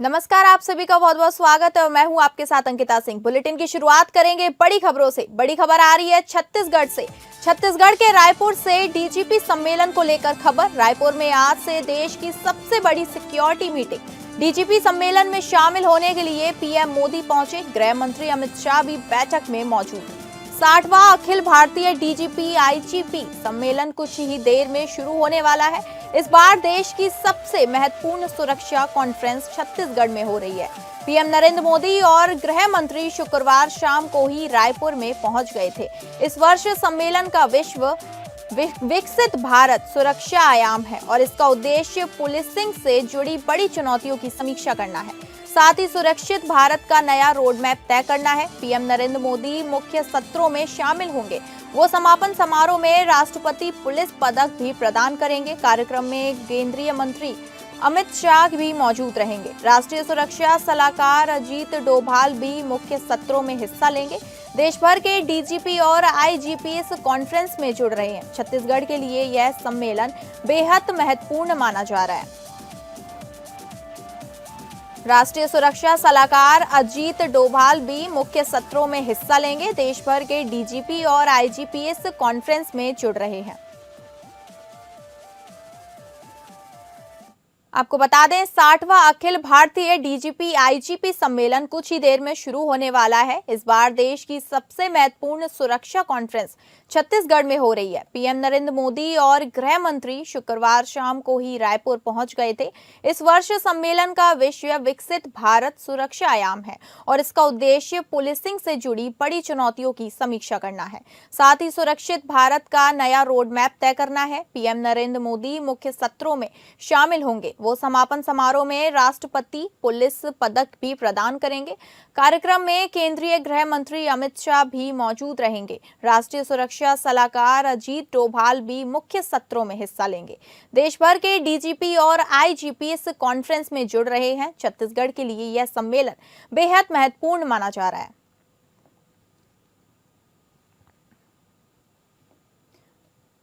नमस्कार, आप सभी का बहुत बहुत स्वागत है और मैं हूं आपके साथ अंकिता सिंह। बुलेटिन की शुरुआत करेंगे बड़ी खबरों से। बड़ी खबर आ रही है छत्तीसगढ़ से। छत्तीसगढ़ के रायपुर से डीजीपी सम्मेलन को लेकर खबर। रायपुर में आज से देश की सबसे बड़ी सिक्योरिटी मीटिंग। डीजीपी सम्मेलन में शामिल होने के लिए पीएम मोदी पहुंचे। गृह मंत्री अमित शाह भी बैठक में मौजूद। 60वां अखिल भारतीय डीजीपी आईजीपी सम्मेलन कुछ ही देर में शुरू होने वाला है। इस बार देश की सबसे महत्वपूर्ण सुरक्षा कॉन्फ्रेंस छत्तीसगढ़ में हो रही है। पीएम नरेंद्र मोदी और गृह मंत्री शुक्रवार शाम को ही रायपुर में पहुंच गए थे। इस वर्ष सम्मेलन का विकसित भारत सुरक्षा आयाम है और इसका उद्देश्य पुलिसिंग से जुड़ी बड़ी चुनौतियों की समीक्षा करना है। साथ ही सुरक्षित भारत का नया रोड मैप तय करना है। पीएम नरेंद्र मोदी मुख्य सत्रों में शामिल होंगे। वो समापन समारोह में राष्ट्रपति पुलिस पदक भी प्रदान करेंगे। कार्यक्रम में केंद्रीय मंत्री अमित शाह भी मौजूद रहेंगे। राष्ट्रीय सुरक्षा सलाहकार अजीत डोभाल भी मुख्य सत्रों में हिस्सा लेंगे। देश भर के डीजीपी और आईजीपी इस कॉन्फ्रेंस में जुड़ रहे हैं। छत्तीसगढ़ के लिए यह सम्मेलन बेहद महत्वपूर्ण माना जा रहा है। राष्ट्रीय सुरक्षा सलाहकार अजीत डोभाल भी मुख्य सत्रों में हिस्सा लेंगे। देश भर के डीजीपी और आईजीपी इस कॉन्फ्रेंस में जुड़ रहे हैं। आपको बता दें, 60वां अखिल भारतीय डीजीपी आईजीपी सम्मेलन कुछ ही देर में शुरू होने वाला है। इस बार देश की सबसे महत्वपूर्ण सुरक्षा कॉन्फ्रेंस छत्तीसगढ़ में हो रही है। पीएम नरेंद्र मोदी और गृह मंत्री शुक्रवार शाम को ही रायपुर पहुंच गए थे। इस वर्ष सम्मेलन का विषय विकसित भारत सुरक्षा आयाम है और इसका उद्देश्य पुलिसिंग से जुड़ी बड़ी चुनौतियों की समीक्षा करना है। साथ ही सुरक्षित भारत का नया रोड मैप तय करना है। पीएम नरेंद्र मोदी मुख्य सत्रों में शामिल होंगे। वो समापन समारोह में राष्ट्रपति पुलिस पदक भी प्रदान करेंगे। कार्यक्रम में केंद्रीय गृह मंत्री अमित शाह भी मौजूद रहेंगे। राष्ट्रीय सुरक्षा सलाहकार अजीत डोभाल भी मुख्य सत्रों में हिस्सा लेंगे। देश भर के डीजीपी और आईजीपी इस कॉन्फ्रेंस में जुड़ रहे हैं। छत्तीसगढ़ के लिए यह सम्मेलन बेहद महत्वपूर्ण माना जा रहा है।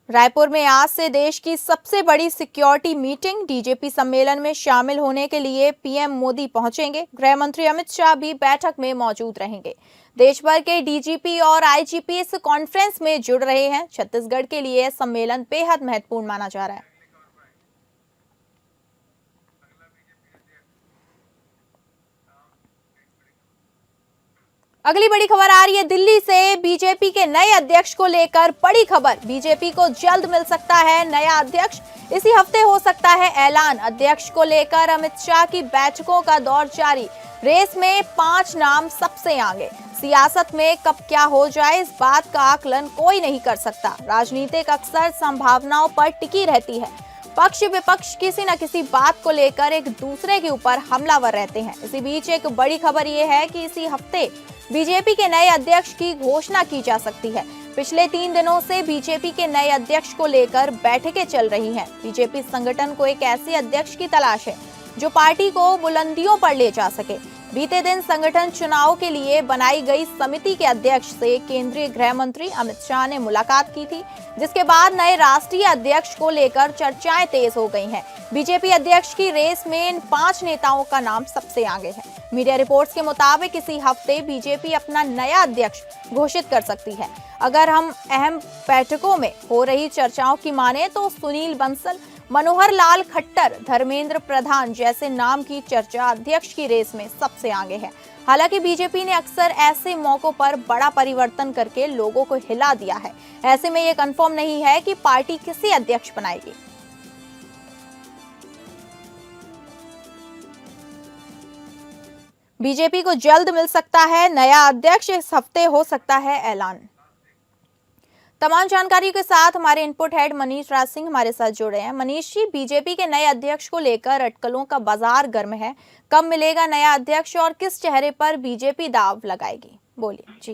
रायपुर में आज से देश की सबसे बड़ी सिक्योरिटी मीटिंग। डीजीपी सम्मेलन में शामिल होने के लिए पीएम मोदी पहुंचेंगे। गृह मंत्री अमित शाह भी बैठक में मौजूद रहेंगे। देश भर के डीजीपी और आईजीपी इस कॉन्फ्रेंस में जुड़ रहे हैं। छत्तीसगढ़ के लिए सम्मेलन बेहद महत्वपूर्ण माना जा रहा है। अगली बड़ी खबर आ रही है दिल्ली से। बीजेपी के नए अध्यक्ष को लेकर बड़ी खबर। बीजेपी को जल्द मिल सकता है नया अध्यक्ष। इसी हफ्ते हो सकता है ऐलान। अध्यक्ष को लेकर अमित शाह की बैठकों का दौर जारी। रेस में 5 नाम सबसे आगे। सियासत में कब क्या हो जाए इस बात का आकलन कोई नहीं कर सकता। राजनीतिक अक्सर संभावनाओं पर टिकी रहती है। पक्ष विपक्ष किसी न किसी बात को लेकर एक दूसरे के ऊपर हमलावर रहते हैं। इसी बीच एक बड़ी खबर यह है कि इसी हफ्ते बीजेपी के नए अध्यक्ष की घोषणा की जा सकती है। पिछले 3 दिनों से बीजेपी के नए अध्यक्ष को लेकर बैठकें चल रही हैं। बीजेपी संगठन को एक ऐसे अध्यक्ष की तलाश है जो पार्टी को बुलंदियों पर ले जा सके। बीते दिन संगठन चुनाव के लिए बनाई गई समिति के अध्यक्ष से केंद्रीय गृह मंत्री अमित शाह ने मुलाकात की थी, जिसके बाद नए राष्ट्रीय अध्यक्ष को लेकर चर्चाएं तेज हो गई हैं। बीजेपी अध्यक्ष की रेस में इन 5 नेताओं का नाम सबसे आगे है। मीडिया रिपोर्ट्स के मुताबिक इसी हफ्ते बीजेपी अपना नया अध्यक्ष घोषित कर सकती है। अगर हम अहम बैठकों में हो रही चर्चाओं की माने तो सुनील बंसल, मनोहर लाल खट्टर, धर्मेंद्र प्रधान जैसे नाम की चर्चा अध्यक्ष की रेस में सबसे आगे है। हालांकि बीजेपी ने अक्सर ऐसे मौकों पर बड़ा परिवर्तन करके लोगों को हिला दिया है। ऐसे में ये कंफर्म नहीं है कि पार्टी किसे अध्यक्ष बनाएगी। बीजेपी को जल्द मिल सकता है नया अध्यक्ष। इस हफ्ते हो सकता है ऐलान। तमाम जानकारी के साथ हमारे इनपुट हेड मनीष राज सिंह हमारे साथ जुड़े हैं। मनीष जी, बीजेपी के नए अध्यक्ष को लेकर अटकलों का बाजार गर्म है। कब मिलेगा नया अध्यक्ष और किस चेहरे पर बीजेपी दांव लगाएगी? बोलिए जी।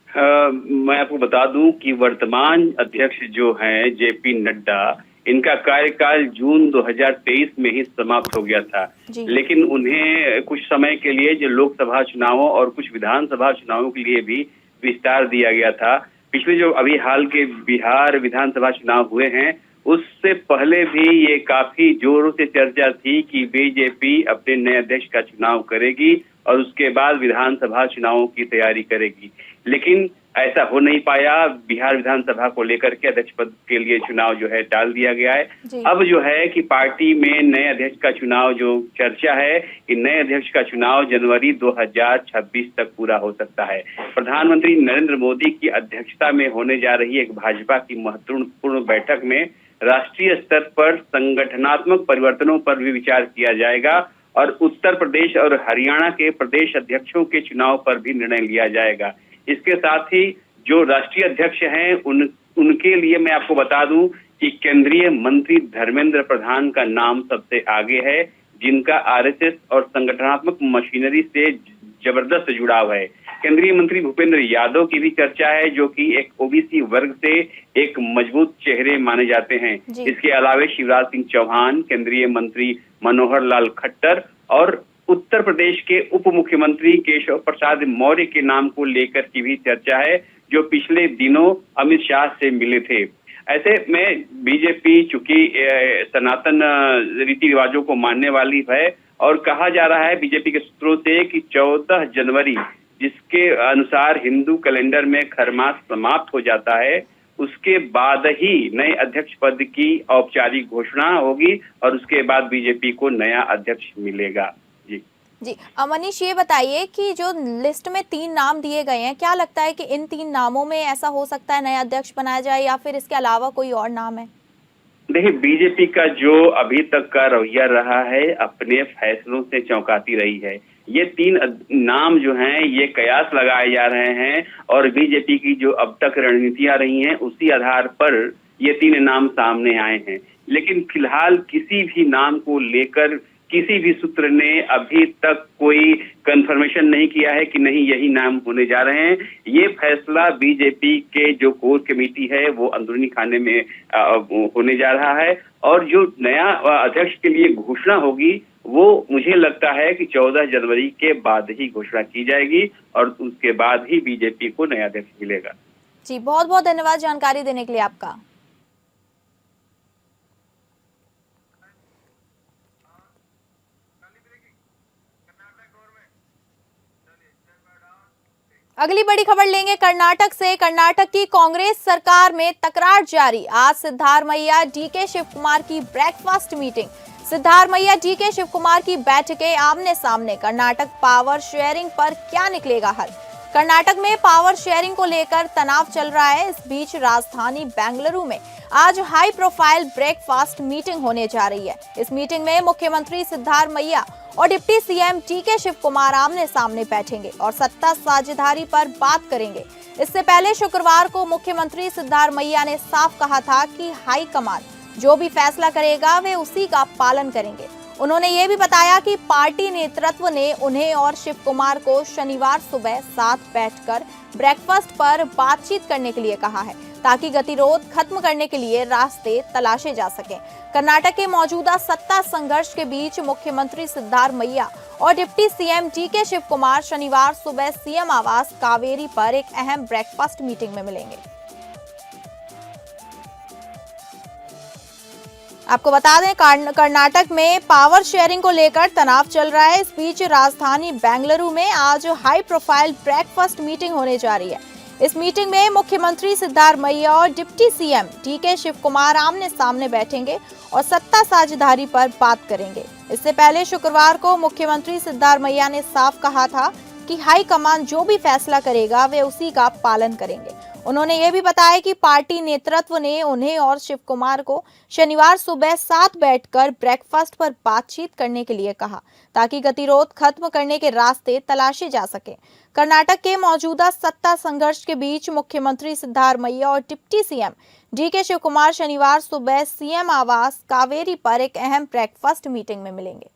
मैं आपको बता दूं कि वर्तमान अध्यक्ष जो हैं जेपी नड्डा, इनका कार्यकाल जून 2023 में ही समाप्त हो गया था। लेकिन उन्हें कुछ समय के लिए जो लोकसभा चुनावों और कुछ विधानसभा चुनावों के लिए भी विस्तार दिया गया था। पिछले जो अभी हाल के बिहार विधानसभा चुनाव हुए हैं उससे पहले भी ये काफी जोरों से चर्चा थी कि बीजेपी अपने नए अध्यक्ष का चुनाव करेगी और उसके बाद विधानसभा चुनावों की तैयारी करेगी, लेकिन ऐसा हो नहीं पाया। बिहार विधानसभा को लेकर के अध्यक्ष पद के लिए चुनाव जो है टाल दिया गया है। अब जो है कि पार्टी में नए अध्यक्ष का चुनाव, जो चर्चा है कि नए अध्यक्ष का चुनाव जनवरी 2026 तक पूरा हो सकता है। प्रधानमंत्री नरेंद्र मोदी की अध्यक्षता में होने जा रही एक भाजपा की महत्वपूर्ण बैठक में राष्ट्रीय स्तर पर संगठनात्मक परिवर्तनों पर भी विचार किया जाएगा और उत्तर प्रदेश और हरियाणा के प्रदेश अध्यक्षों के चुनाव पर भी निर्णय लिया जाएगा। इसके साथ ही जो राष्ट्रीय अध्यक्ष हैं उनके लिए मैं आपको बता दूं कि केंद्रीय मंत्री धर्मेंद्र प्रधान का नाम सबसे आगे है, जिनका आरएसएस और संगठनात्मक मशीनरी से जबरदस्त जुड़ाव है। केंद्रीय मंत्री भूपेंद्र यादव की भी चर्चा है, जो कि एक ओबीसी वर्ग से एक मजबूत चेहरे माने जाते हैं। इसके अलावा शिवराज सिंह चौहान, केंद्रीय मंत्री मनोहर लाल खट्टर और उत्तर प्रदेश के उप मुख्यमंत्री केशव प्रसाद मौर्य के नाम को लेकर की भी चर्चा है, जो पिछले दिनों अमित शाह से मिले थे। ऐसे में बीजेपी चूंकि सनातन रीति रिवाजों को मानने वाली है और कहा जा रहा है बीजेपी के सूत्रों से कि 14 जनवरी, जिसके अनुसार हिंदू कैलेंडर में खरमास समाप्त हो जाता है, उसके बाद ही नए अध्यक्ष पद की औपचारिक घोषणा होगी और उसके बाद बीजेपी को नया अध्यक्ष मिलेगा। जी मनीष, ये बताइए कि जो लिस्ट में 3 नाम दिए गए हैं, क्या लगता है कि इन 3 नामों में ऐसा हो सकता है नया अध्यक्ष बनाया जाए या फिर इसके अलावा कोई और नाम है? देखिए, बीजेपी का जो अभी तक का रवैया रहा है, अपने फैसलों से चौंकाती रही है। ये 3 नाम जो हैं ये कयास लगाए जा रहे हैं और बीजेपी की जो अब तक रणनीतियां रही हैं उसी आधार पर ये 3 नाम सामने आए हैं। लेकिन फिलहाल किसी भी नाम को लेकर किसी भी सूत्र ने अभी तक कोई कंफर्मेशन नहीं किया है कि नहीं यही नाम होने जा रहे हैं। ये फैसला बीजेपी के जो कोर कमेटी है वो अंदरूनी खाने में होने जा रहा है और जो नया अध्यक्ष के लिए घोषणा होगी वो मुझे लगता है कि 14 जनवरी के बाद ही घोषणा की जाएगी और उसके बाद ही बीजेपी को नया अध्यक्ष मिलेगा। जी, बहुत बहुत धन्यवाद जानकारी देने के लिए आपका। अगली बड़ी खबर लेंगे कर्नाटक से। कर्नाटक की कांग्रेस सरकार में तकरार जारी। आज सिद्धारमैया डीके शिव कुमार की breakfast meeting. Siddaramaiah DK Shivakumar की बैठकें आमने सामने। कर्नाटक पावर शेयरिंग पर क्या निकलेगा हल? कर्नाटक में पावर शेयरिंग को लेकर तनाव चल रहा है। इस बीच राजधानी बेंगलुरु में आज हाई प्रोफाइल ब्रेकफास्ट मीटिंग होने जा रही है। इस मीटिंग में मुख्यमंत्री सिद्धारमैया और deputy CM DK Shivakumar आमने सामने बैठेंगे और सत्ता साझेदारी पर बात करेंगे। इससे पहले शुक्रवार को मुख्यमंत्री सिद्धारमैया ने साफ कहा था कि हाई कमान जो भी फैसला करेगा वे उसी का पालन करेंगे। उन्होंने ये भी बताया कि पार्टी नेतृत्व ने उन्हें और शिव कुमार को शनिवार सुबह साथ बैठकर ब्रेकफास्ट पर बातचीत करने के लिए कहा है, ताकि गतिरोध खत्म करने के लिए रास्ते तलाशे जा सकें। कर्नाटक के मौजूदा सत्ता संघर्ष के बीच मुख्यमंत्री सिद्धारमैया और deputy CM DK Shivakumar शनिवार सुबह सीएम आवास कावेरी पर एक अहम ब्रेकफास्ट मीटिंग में मिलेंगे। आपको बता दें, कर्नाटक में पावर शेयरिंग को लेकर तनाव चल रहा है। इस बीच राजधानी बेंगलुरु में आज हाई प्रोफाइल ब्रेकफास्ट मीटिंग होने जा रही है। इस मीटिंग में मुख्यमंत्री सिद्धारमैया और deputy CM DK Shivakumar आमने सामने बैठेंगे और सत्ता साझेदारी पर बात करेंगे। इससे पहले शुक्रवार को मुख्यमंत्री सिद्धारमैया ने साफ कहा था कि हाई कमान जो भी फैसला करेगा वे उसी का पालन करेंगे। उन्होंने ये भी बताया कि पार्टी नेतृत्व ने उन्हें और शिव कुमार को शनिवार सुबह साथ बैठकर ब्रेकफास्ट पर बातचीत करने के लिए कहा, ताकि गतिरोध खत्म करने के रास्ते तलाशे जा सके। कर्नाटक के मौजूदा सत्ता संघर्ष के बीच मुख्यमंत्री सिद्धारमैया और deputy CM DK Shivakumar शनिवार सुबह सीएम आवास कावेरी पर एक अहम ब्रेकफास्ट मीटिंग में मिलेंगे।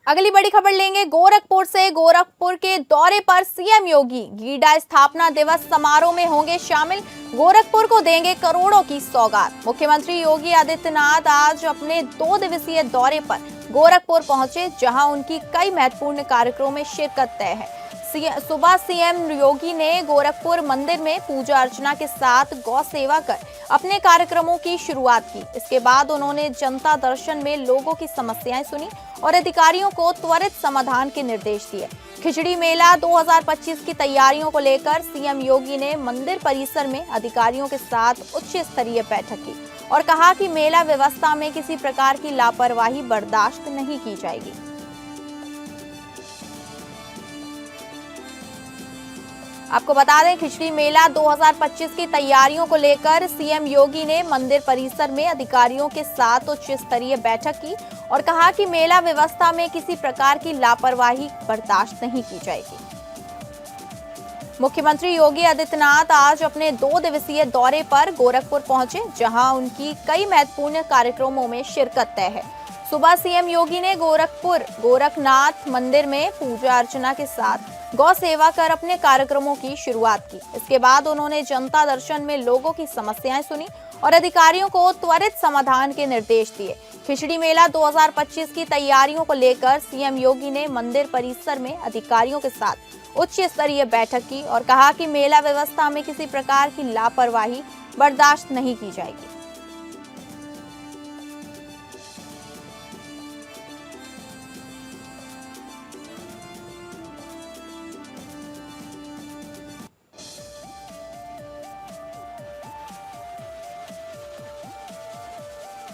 अगली बड़ी खबर लेंगे गोरखपुर से। गोरखपुर के दौरे पर सीएम योगी गीडा स्थापना दिवस समारोह में होंगे शामिल। गोरखपुर को देंगे करोड़ों की सौगात। मुख्यमंत्री योगी आदित्यनाथ आज अपने 2 दिवसीय दौरे पर गोरखपुर पहुंचे, जहां उनकी कई महत्वपूर्ण कार्यक्रमों में शिरकत तय है। सुबह सीएम योगी ने गोरखपुर मंदिर में पूजा अर्चना के साथ गौ सेवा कर अपने कार्यक्रमों की शुरुआत की। इसके बाद उन्होंने जनता दर्शन में लोगों की समस्याएं सुनी और अधिकारियों को त्वरित समाधान के निर्देश दिए। खिचड़ी मेला 2025 की तैयारियों को लेकर सीएम योगी ने मंदिर परिसर में अधिकारियों के साथ उच्च स्तरीय बैठक की और कहा कि मेला व्यवस्था में किसी प्रकार की लापरवाही बर्दाश्त नहीं की जाएगी। आपको बता दें, खिचड़ी मेला 2025 की तैयारियों को लेकर सीएम योगी ने मंदिर परिसर में अधिकारियों के साथ उच्च स्तरीय बैठक की और कहा कि मेला व्यवस्था में किसी प्रकार की लापरवाही बर्दाश्त नहीं की जाएगी। मुख्यमंत्री योगी आदित्यनाथ आज अपने 2 दिवसीय दौरे पर गोरखपुर पहुंचे, जहां उनकी कई महत्वपूर्ण कार्यक्रमों में शिरकत तय है। सुबह सीएम योगी ने गोरखपुर गोरखनाथ मंदिर में पूजा अर्चना के साथ गौ सेवा कर अपने कार्यक्रमों की शुरुआत की। इसके बाद उन्होंने जनता दर्शन में लोगों की समस्याएं सुनी और अधिकारियों को त्वरित समाधान के निर्देश दिए। खिचड़ी मेला 2025 की तैयारियों को लेकर सीएम योगी ने मंदिर परिसर में अधिकारियों के साथ उच्च स्तरीय बैठक की और कहा कि मेला व्यवस्था में किसी प्रकार की लापरवाही बर्दाश्त नहीं की जाएगी।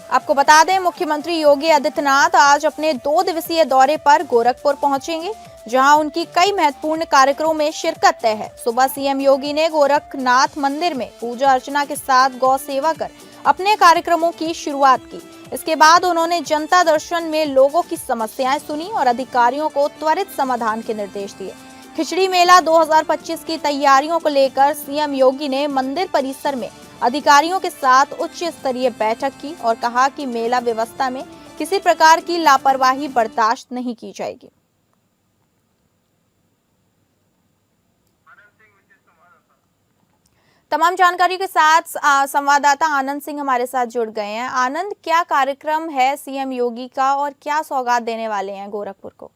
आपको बता दें, मुख्यमंत्री योगी आदित्यनाथ आज अपने 2 दिवसीय दौरे पर गोरखपुर पहुंचेंगे, जहां उनकी कई महत्वपूर्ण कार्यक्रमों में शिरकत तय है। सुबह सीएम योगी ने गोरखनाथ मंदिर में पूजा अर्चना के साथ गौ सेवा कर अपने कार्यक्रमों की शुरुआत की। इसके बाद उन्होंने जनता दर्शन में लोगों की समस्याएं सुनी और अधिकारियों को त्वरित समाधान के निर्देश दिए। खिचड़ी मेला 2025 की तैयारियों को लेकर सीएम योगी ने मंदिर परिसर में अधिकारियों के साथ उच्च स्तरीय बैठक की और कहा कि मेला व्यवस्था में किसी प्रकार की लापरवाही बर्दाश्त नहीं की जाएगी। तमाम जानकारी के साथ संवाददाता आनंद सिंह हमारे साथ जुड़ गए हैं। आनंद, क्या कार्यक्रम है सीएम योगी का और क्या सौगात देने वाले हैं गोरखपुर को?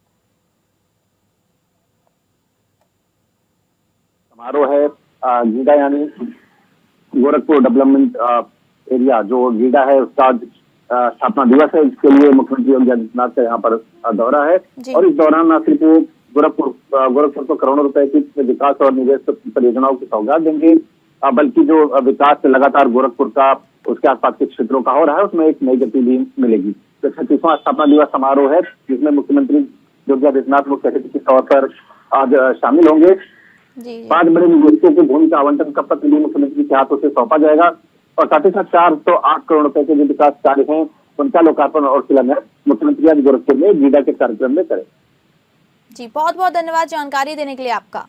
समारोह है गीडा यानी गोरखपुर डेवलपमेंट एरिया जो गीडा है उसका स्थापना दिवस है। इसके लिए मुख्यमंत्री योगी आदित्यनाथ का यहाँ पर दौरा है और इस दौरान न सिर्फ वो गोरखपुर को करोड़ों रुपए की विकास और निवेश परियोजनाओं की सौगात देंगे, बल्कि जो विकास लगातार गोरखपुर का उसके आसपास के क्षेत्रों का हो रहा है उसमें एक नई गति भी मिलेगी। तो 36वां स्थापना दिवस समारोह है, जिसमें मुख्यमंत्री योगी आदित्यनाथ मुख्य अतिथि के तौर पर आज शामिल होंगे। 5 बड़े निवेशकों को भूमि का आवंटन का पत्र भी मुख्यमंत्री के हाथों से सौंपा जाएगा और साथ ही साथ 408 करोड़ रुपए के जो विकास कार्य हैं उनका लोकार्पण और शिलान्यास मुख्यमंत्री आज गोरखपुर में गीडा के कार्यक्रम में करें। जी, बहुत बहुत धन्यवाद जानकारी देने के लिए आपका।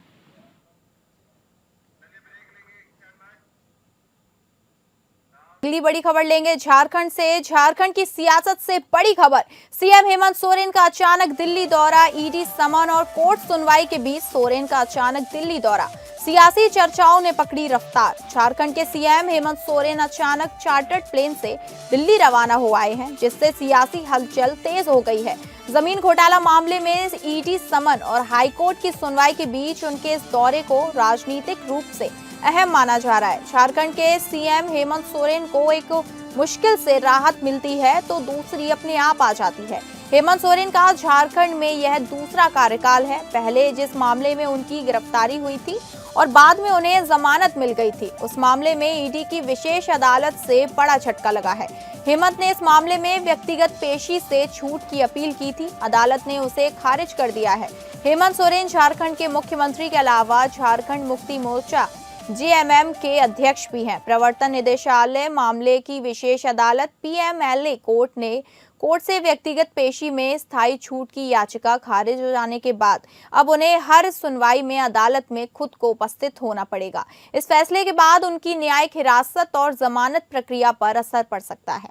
अगली बड़ी खबर लेंगे झारखंड से। झारखंड की सियासत से बड़ी खबर, सीएम हेमंत सोरेन का अचानक दिल्ली दौरा। ईडी समन और कोर्ट सुनवाई के बीच सोरेन का अचानक दिल्ली दौरा, सियासी चर्चाओं ने पकड़ी रफ्तार। झारखंड के सीएम हेमंत सोरेन अचानक चार्टर्ड प्लेन से दिल्ली रवाना हो आए हैं, जिससे सियासी हलचल तेज हो गई है। जमीन घोटाला मामले में ईडी समन और हाईकोर्ट की सुनवाई के बीच उनके इस दौरे को राजनीतिक रूप से अहम माना जा रहा है। झारखंड के सीएम हेमंत सोरेन को एक मुश्किल से राहत मिलती है तो दूसरी अपने आप आ जाती है। हेमंत सोरेन का झारखंड में यह दूसरा कार्यकाल है। पहले जिस मामले में उनकी गिरफ्तारी हुई थी और बाद में उन्हें जमानत मिल गई थी, उस मामले में ईडी की विशेष अदालत से बड़ा झटका लगा है। हेमंत ने इस मामले में व्यक्तिगत पेशी से छूट की अपील की थी, अदालत ने उसे खारिज कर दिया है। हेमंत सोरेन झारखंड के मुख्यमंत्री के अलावा झारखंड मुक्ति मोर्चा जेएमएम के अध्यक्ष भी हैं। प्रवर्तन निदेशालय मामले की विशेष अदालत पीएमएलए कोर्ट से व्यक्तिगत पेशी में स्थायी छूट की याचिका खारिज हो जाने के बाद अब उन्हें हर सुनवाई में अदालत में खुद को उपस्थित होना पड़ेगा। इस फैसले के बाद उनकी न्यायिक हिरासत और जमानत प्रक्रिया पर असर पड़ सकता है।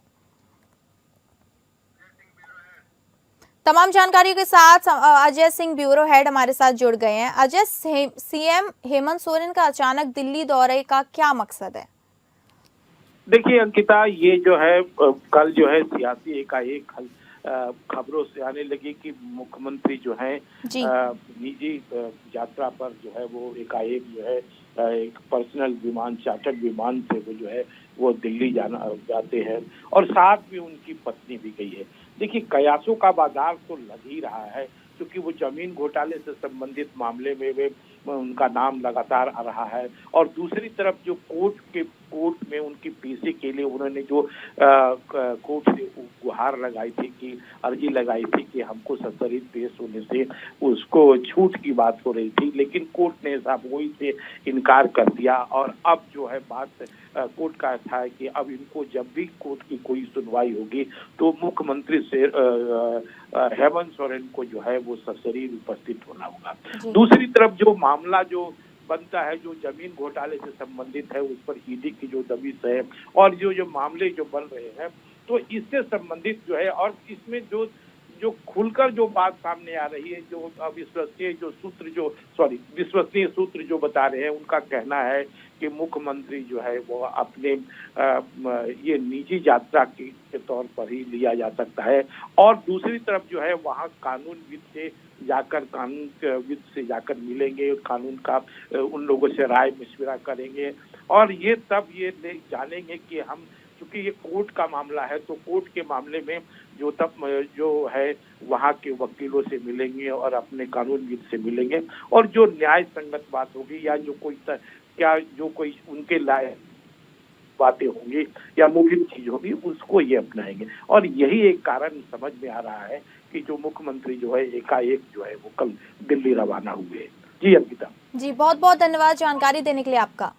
तमाम जानकारियों के साथ अजय सिंह ब्यूरो हेड हमारे साथ जुड़ गए हैं। अजय, सीएम हेमंत सोरेन का अचानक दिल्ली दौरे का क्या मकसद है? देखिए अंकिता, ये जो है कल जो है सियासी एकाएक खबरों से आने लगी कि मुख्यमंत्री जो है निजी यात्रा पर जो है वो एकाएक जो है एक पर्सनल विमान, चार्टर्ड विमान से वो जो है वो दिल्ली जाते हैं और साथ में उनकी पत्नी भी गई है। देखिए, कयासों का बाजार तो लग ही रहा है क्योंकि वो जमीन घोटाले से संबंधित मामले में वे उनका नाम लगातार आ रहा है और दूसरी तरफ जो कोर्ट में उनकी पीसी के लिए उन्होंने जो कोर्ट से गुहार लगाई थी कि अर्जी लगाई थी कि हमको सशरीर पेश होने से उसको छूट की बात हो रही थी, लेकिन कोर्ट ने सामूहिक से इनकार कर दिया और अब जो है बात कोर्ट का था कि अब इनको जब भी कोर्ट की कोई सुनवाई होगी तो मुख्यमंत्री से हेमंत सोरेन को जो है वो सशरीर उपस्थित होना होगा। दूसरी तरफ जो मामला जो बनता है, जो जमीन घोटाले से संबंधित है, उस पर ईडी की जो दबिश है और जो मामले जो बन रहे हैं, तो इससे संबंधित जो है और इसमें जो खुलकर जो बात सामने आ रही है, जो विश्वसनीय सूत्र जो बता रहे हैं, उनका कहना है कि मुख्यमंत्री जो है वो अपने ये निजी यात्रा के तौर पर ही लिया जा सकता है और दूसरी तरफ जो है वहाँ कानूनविद से जाकर मिलेंगे, कानून का उन लोगों से राय मशविरा करेंगे और ये तब ये जानेंगे कि हम, क्योंकि ये कोर्ट का मामला है तो कोर्ट के मामले में जो है वहाँ के वकीलों से मिलेंगे और अपने कानूनविद से मिलेंगे और जो न्याय संगत बात होगी या जो कोई उनके लायक बातें होंगी या मुमकिन चीज होगी उसको ये अपनाएंगे और यही एक कारण समझ में आ रहा है कि जो मुख्यमंत्री जो है एकाएक जो है वो कल दिल्ली रवाना हुए। जी अंकिता। जी, बहुत बहुत धन्यवाद जानकारी देने के लिए आपका।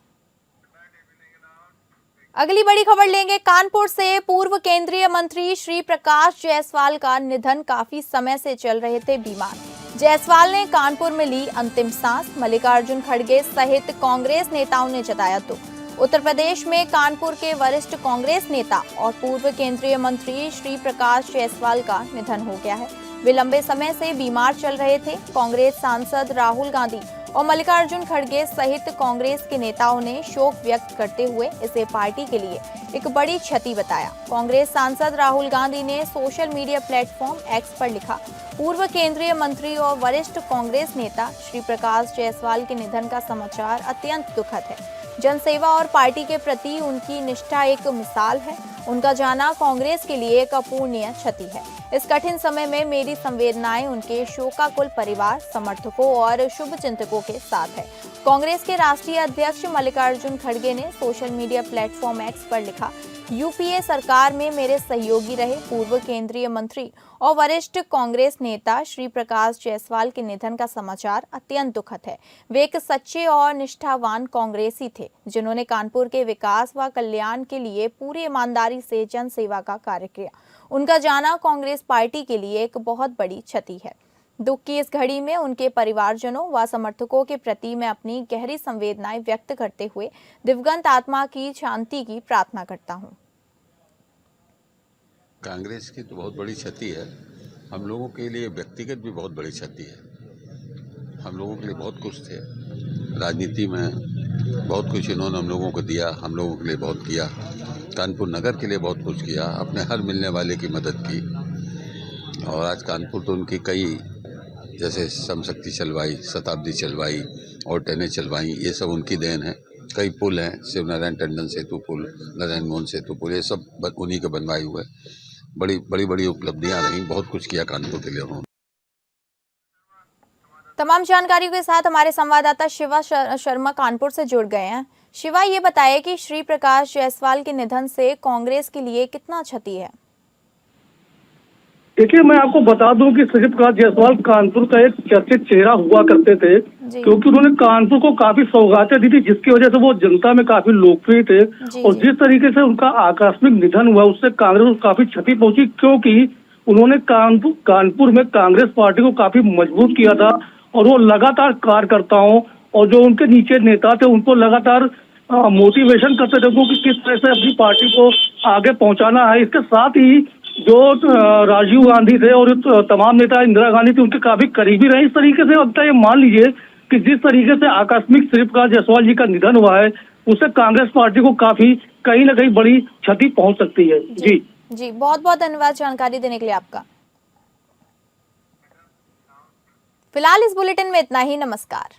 अगली बड़ी खबर लेंगे कानपुर से। पूर्व केंद्रीय मंत्री श्री प्रकाश जायसवाल का निधन, काफी समय से चल रहे थे बीमार। जायसवाल ने कानपुर में ली अंतिम सांस, मल्लिकार्जुन खड़गे सहित कांग्रेस नेताओं ने जताया दुख। उत्तर प्रदेश में कानपुर के वरिष्ठ कांग्रेस नेता और पूर्व केंद्रीय मंत्री श्री प्रकाश जायसवाल का निधन हो गया है। वे लंबे समय से बीमार चल रहे थे। कांग्रेस सांसद राहुल गांधी और मल्लिकार्जुन खड़गे सहित कांग्रेस के नेताओं ने शोक व्यक्त करते हुए इसे पार्टी के लिए एक बड़ी क्षति बताया। कांग्रेस सांसद राहुल गांधी ने सोशल मीडिया प्लेटफॉर्म एक्स पर लिखा, पूर्व केंद्रीय मंत्री और वरिष्ठ कांग्रेस नेता श्री प्रकाश जायसवाल के निधन का समाचार अत्यंत दुखद है। जनसेवा और पार्टी के प्रति उनकी निष्ठा एक मिसाल है। उनका जाना कांग्रेस के लिए एक अपूरणीय क्षति है। इस कठिन समय में मेरी संवेदनाएं उनके शोकाकुल परिवार, समर्थकों और शुभचिंतकों के साथ है। कांग्रेस के राष्ट्रीय अध्यक्ष मल्लिकार्जुन खड़गे ने सोशल मीडिया प्लेटफॉर्म एक्स पर लिखा, यूपीए सरकार में मेरे सहयोगी रहे पूर्व केंद्रीय मंत्री और वरिष्ठ कांग्रेस नेता श्री प्रकाश जायसवाल के निधन का समाचार अत्यंत दुखद है। वे एक सच्चे और निष्ठावान कांग्रेसी थे जिन्होंने कानपुर के विकास व कल्याण के लिए पूरी ईमानदारी से जनसेवा का कार्य किया। उनका जाना कांग्रेस पार्टी के लिए एक बहुत बड़ी क्षति है। दुख की इस घड़ी में उनके परिवारजनों व समर्थकों के प्रति मैं अपनी गहरी संवेदनाएं व्यक्त करते हुए दिवंगत आत्मा की शांति की प्रार्थना करता हूं। कांग्रेस की तो बहुत बड़ी क्षति है, हम लोगों के लिए व्यक्तिगत भी बहुत बड़ी क्षति है। हम लोगों के लिए बहुत कुछ थे, राजनीति में बहुत कुछ इन्होंने हम लोगों को दिया, हम लोगों के लिए बहुत किया, कानपुर नगर के लिए बहुत कुछ किया, अपने हर मिलने वाले की मदद की। और आज कानपुर तो उनकी कई, जैसे समशक्ति चलवाई, शताब्दी चलवाई और ट्रेनें चलवाई, ये सब उनकी देन है। कई पुल हैं, शिव नारायण टंडन सेतु पुल, नारायण मोहन सेतु पुल, ये सब उन्हीं के बनवाए हुए। बड़ी उपलब्धियां रही, बहुत कुछ किया कानपुर के लिए उन्होंने। तमाम जानकारियों के साथ हमारे संवाददाता शिवा शर्मा कानपुर से जुड़ गए हैं। शिवा, ये बताइए कि श्री प्रकाश जायसवाल के निधन से कांग्रेस के लिए कितना क्षति है? देखिए, मैं आपको बता दूं कि श्री प्रकाश जायसवाल कानपुर का एक चर्चित चेहरा हुआ करते थे, क्योंकि उन्होंने कानपुर को काफी सौगातें दी थी, जिसकी वजह से वो जनता में काफी लोकप्रिय थे। और जिस तरीके से उनका आकस्मिक निधन हुआ, उससे कांग्रेस को काफी क्षति पहुंची, क्योंकि उन्होंने कानपुर में कांग्रेस पार्टी को काफी मजबूत किया था और वो लगातार कार्यकर्ताओं और जो उनके नीचे नेता थे उनको लगातार मोटिवेशन करते थे कि किस तरह से अपनी पार्टी को आगे पहुंचाना है। इसके साथ ही जो राजीव गांधी थे और तमाम नेता इंदिरा गांधी थी उनके काफी करीबी रहे। इस तरीके से अब तक ये मान लीजिए कि जिस तरीके से आकस्मिक श्री प्रकाश जायसवाल जी का निधन हुआ है उससे कांग्रेस पार्टी को काफी कहीं ना कहीं बड़ी क्षति पहुंच सकती है। जी बहुत बहुत धन्यवाद जानकारी देने के लिए आपका। फिलहाल इस बुलेटिन में इतना ही। नमस्कार।